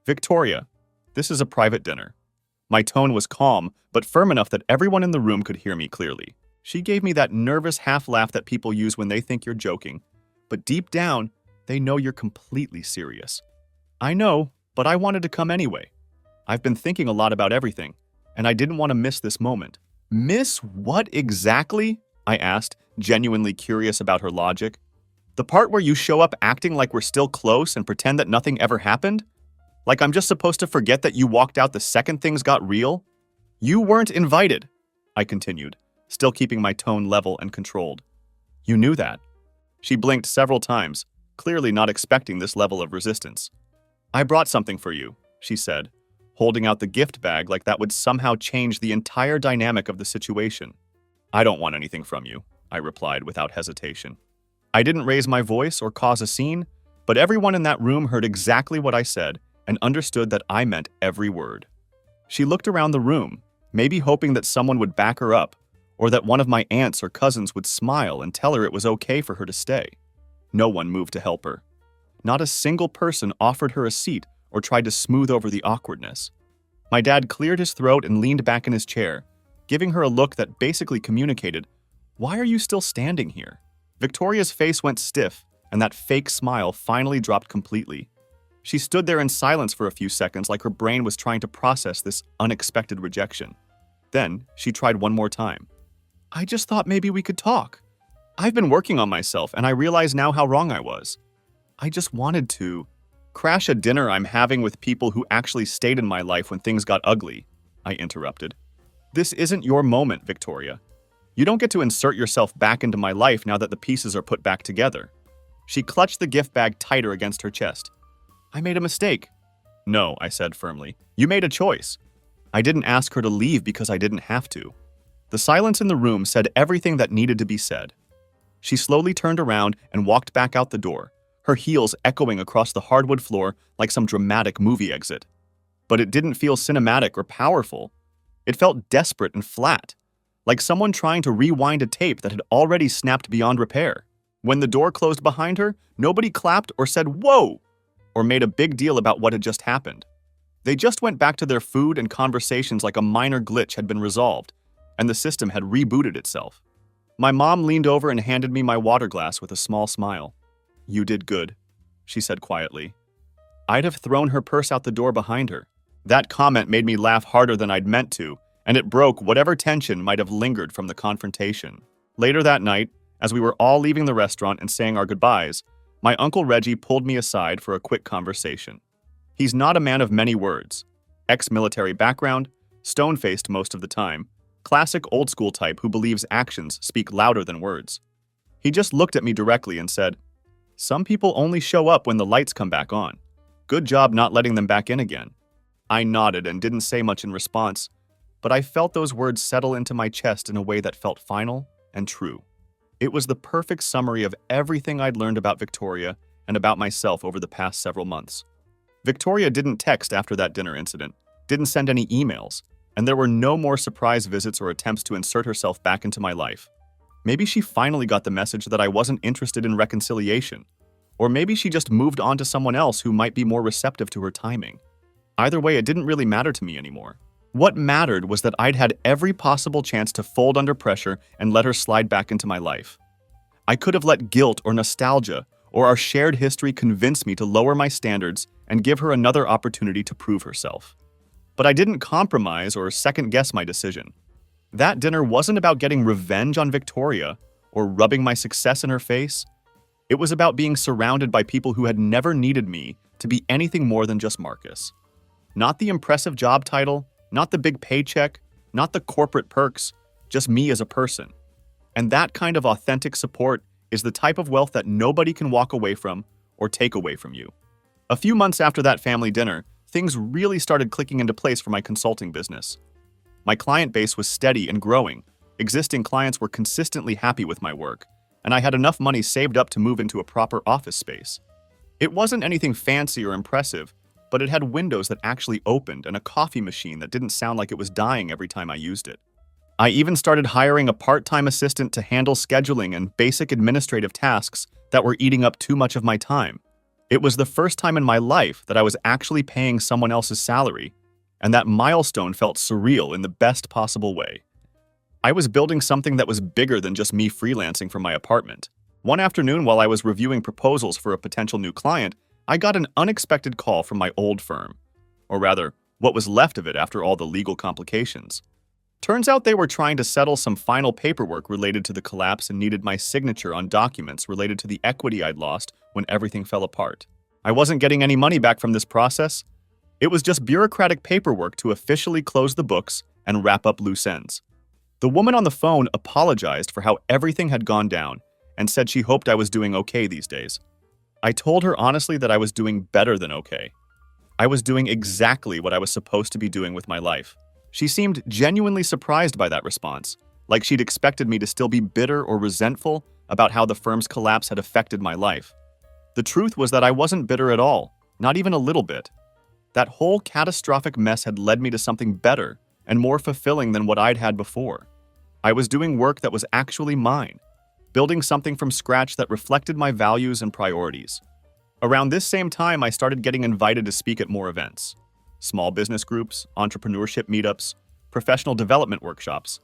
"Victoria, this is a private dinner." My tone was calm, but firm enough that everyone in the room could hear me clearly. She gave me that nervous half-laugh that people use when they think you're joking, but deep down, they know you're completely serious. I know, but I wanted to come anyway. I've been thinking a lot about everything, and I didn't want to miss this moment. Miss what exactly? I asked, genuinely curious about her logic. The part where you show up acting like we're still close and pretend that nothing ever happened? Like I'm just supposed to forget that you walked out the second things got real? You weren't invited, I continued, still keeping my tone level and controlled. You knew that. She blinked several times, clearly not expecting this level of resistance. I brought something for you, she said, holding out the gift bag like that would somehow change the entire dynamic of the situation. I don't want anything from you, I replied without hesitation. I didn't raise my voice or cause a scene, but everyone in that room heard exactly what I said and understood that I meant every word. She looked around the room, maybe hoping that someone would back her up, or that one of my aunts or cousins would smile and tell her it was okay for her to stay. No one moved to help her. Not a single person offered her a seat or tried to smooth over the awkwardness. My dad cleared his throat and leaned back in his chair, giving her a look that basically communicated, "Why are you still standing here?" Victoria's face went stiff, and that fake smile finally dropped completely. She stood there in silence for a few seconds like her brain was trying to process this unexpected rejection. Then, she tried one more time. "I just thought maybe we could talk. I've been working on myself, and I realize now how wrong I was. I just wanted to crash a dinner I'm having with people who actually stayed in my life when things got ugly," I interrupted. "This isn't your moment, Victoria. You don't get to insert yourself back into my life now that the pieces are put back together." She clutched the gift bag tighter against her chest. "I made a mistake." "No," I said firmly. "You made a choice." I didn't ask her to leave because I didn't have to. The silence in the room said everything that needed to be said. She slowly turned around and walked back out the door, her heels echoing across the hardwood floor like some dramatic movie exit. But it didn't feel cinematic or powerful. It felt desperate and flat, like someone trying to rewind a tape that had already snapped beyond repair. When the door closed behind her, nobody clapped or said, "Whoa!" or made a big deal about what had just happened. They just went back to their food and conversations like a minor glitch had been resolved, and the system had rebooted itself. My mom leaned over and handed me my water glass with a small smile. "You did good," she said quietly. I'd have thrown her purse out the door behind her. That comment made me laugh harder than I'd meant to, and it broke whatever tension might have lingered from the confrontation. Later that night, as we were all leaving the restaurant and saying our goodbyes, My Uncle Reggie pulled me aside for a quick conversation. He's not a man of many words. Ex-military background, stone-faced most of the time, classic old-school type who believes actions speak louder than words. He just looked at me directly and said, "Some people only show up when the lights come back on. Good job not letting them back in again." I nodded and didn't say much in response, but I felt those words settle into my chest in a way that felt final and true. It was the perfect summary of everything I'd learned about Victoria and about myself over the past several months. Victoria didn't text after that dinner incident, didn't send any emails, and there were no more surprise visits or attempts to insert herself back into my life. Maybe she finally got the message that I wasn't interested in reconciliation, or maybe she just moved on to someone else who might be more receptive to her timing. Either way, it didn't really matter to me anymore. What mattered was that I'd had every possible chance to fold under pressure and let her slide back into my life. I could have let guilt or nostalgia or our shared history convince me to lower my standards and give her another opportunity to prove herself. But I didn't compromise or second-guess my decision. That dinner wasn't about getting revenge on Victoria or rubbing my success in her face. It was about being surrounded by people who had never needed me to be anything more than just Marcus. Not the impressive job title, not the big paycheck, not the corporate perks, just me as a person. And that kind of authentic support is the type of wealth that nobody can walk away from or take away from you. A few months after that family dinner, things really started clicking into place for my consulting business. My client base was steady and growing. Existing clients were consistently happy with my work, and I had enough money saved up to move into a proper office space. It wasn't anything fancy or impressive, but it had windows that actually opened and a coffee machine that didn't sound like it was dying every time I used it. I even started hiring a part-time assistant to handle scheduling and basic administrative tasks that were eating up too much of my time. It was the first time in my life that I was actually paying someone else's salary, and that milestone felt surreal in the best possible way. I was building something that was bigger than just me freelancing from my apartment. One afternoon, while I was reviewing proposals for a potential new client, I got an unexpected call from my old firm. Or rather, what was left of it after all the legal complications. Turns out they were trying to settle some final paperwork related to the collapse and needed my signature on documents related to the equity I'd lost when everything fell apart. I wasn't getting any money back from this process. It was just bureaucratic paperwork to officially close the books and wrap up loose ends. The woman on the phone apologized for how everything had gone down and said she hoped I was doing okay these days. I told her honestly that I was doing better than okay. I was doing exactly what I was supposed to be doing with my life. She seemed genuinely surprised by that response, like she'd expected me to still be bitter or resentful about how the firm's collapse had affected my life. The truth was that I wasn't bitter at all, not even a little bit. That whole catastrophic mess had led me to something better and more fulfilling than what I'd had before. I was doing work that was actually mine, building something from scratch that reflected my values and priorities. Around this same time, I started getting invited to speak at more events. Small business groups, entrepreneurship meetups, professional development workshops.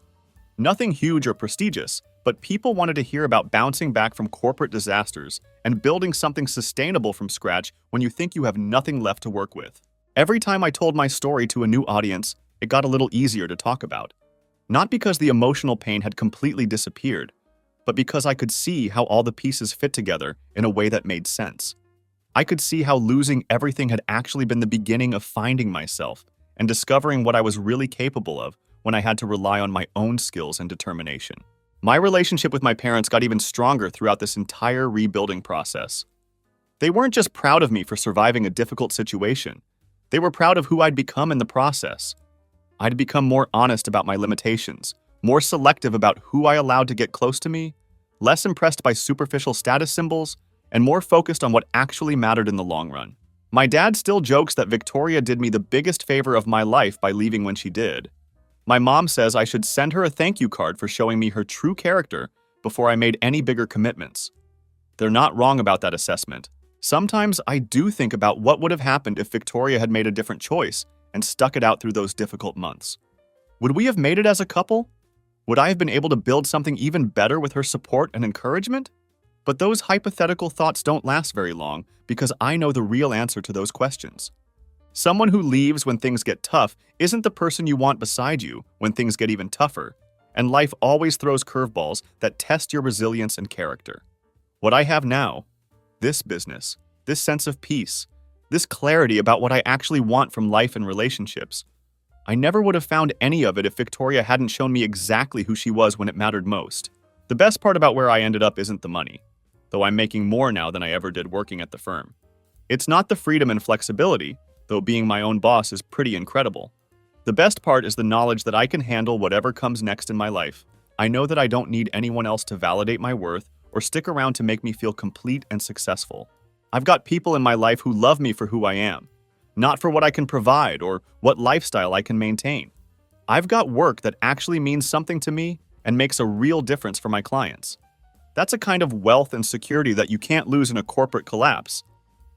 Nothing huge or prestigious, but people wanted to hear about bouncing back from corporate disasters and building something sustainable from scratch when you think you have nothing left to work with. Every time I told my story to a new audience, it got a little easier to talk about. Not because the emotional pain had completely disappeared, but because I could see how all the pieces fit together in a way that made sense. I could see how losing everything had actually been the beginning of finding myself and discovering what I was really capable of when I had to rely on my own skills and determination. My relationship with my parents got even stronger throughout this entire rebuilding process. They weren't just proud of me for surviving a difficult situation. They were proud of who I'd become in the process. I'd become more honest about my limitations, more selective about who I allowed to get close to me, less impressed by superficial status symbols, and more focused on what actually mattered in the long run. My dad still jokes that Victoria did me the biggest favor of my life by leaving when she did. My mom says I should send her a thank you card for showing me her true character before I made any bigger commitments. They're not wrong about that assessment. Sometimes I do think about what would have happened if Victoria had made a different choice and stuck it out through those difficult months. Would we have made it as a couple? Would I have been able to build something even better with her support and encouragement? But those hypothetical thoughts don't last very long because I know the real answer to those questions. Someone who leaves when things get tough isn't the person you want beside you when things get even tougher, and life always throws curveballs that test your resilience and character. What I have now, this business, this sense of peace, this clarity about what I actually want from life and relationships. I never would have found any of it if Victoria hadn't shown me exactly who she was when it mattered most. The best part about where I ended up isn't the money, though I'm making more now than I ever did working at the firm. It's not the freedom and flexibility, though being my own boss is pretty incredible. The best part is the knowledge that I can handle whatever comes next in my life. I know that I don't need anyone else to validate my worth or stick around to make me feel complete and successful. I've got people in my life who love me for who I am, not for what I can provide or what lifestyle I can maintain. I've got work that actually means something to me and makes a real difference for my clients. That's a kind of wealth and security that you can't lose in a corporate collapse,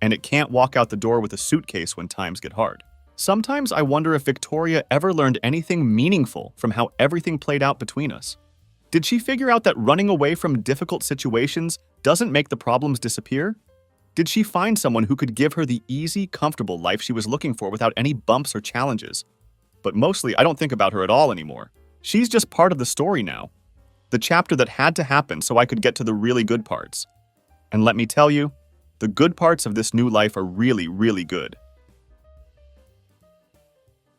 and it can't walk out the door with a suitcase when times get hard. Sometimes I wonder if Victoria ever learned anything meaningful from how everything played out between us. Did she figure out that running away from difficult situations doesn't make the problems disappear? Did she find someone who could give her the easy, comfortable life she was looking for without any bumps or challenges? But mostly, I don't think about her at all anymore. She's just part of the story now. The chapter that had to happen so I could get to the really good parts. And let me tell you, the good parts of this new life are really, really good.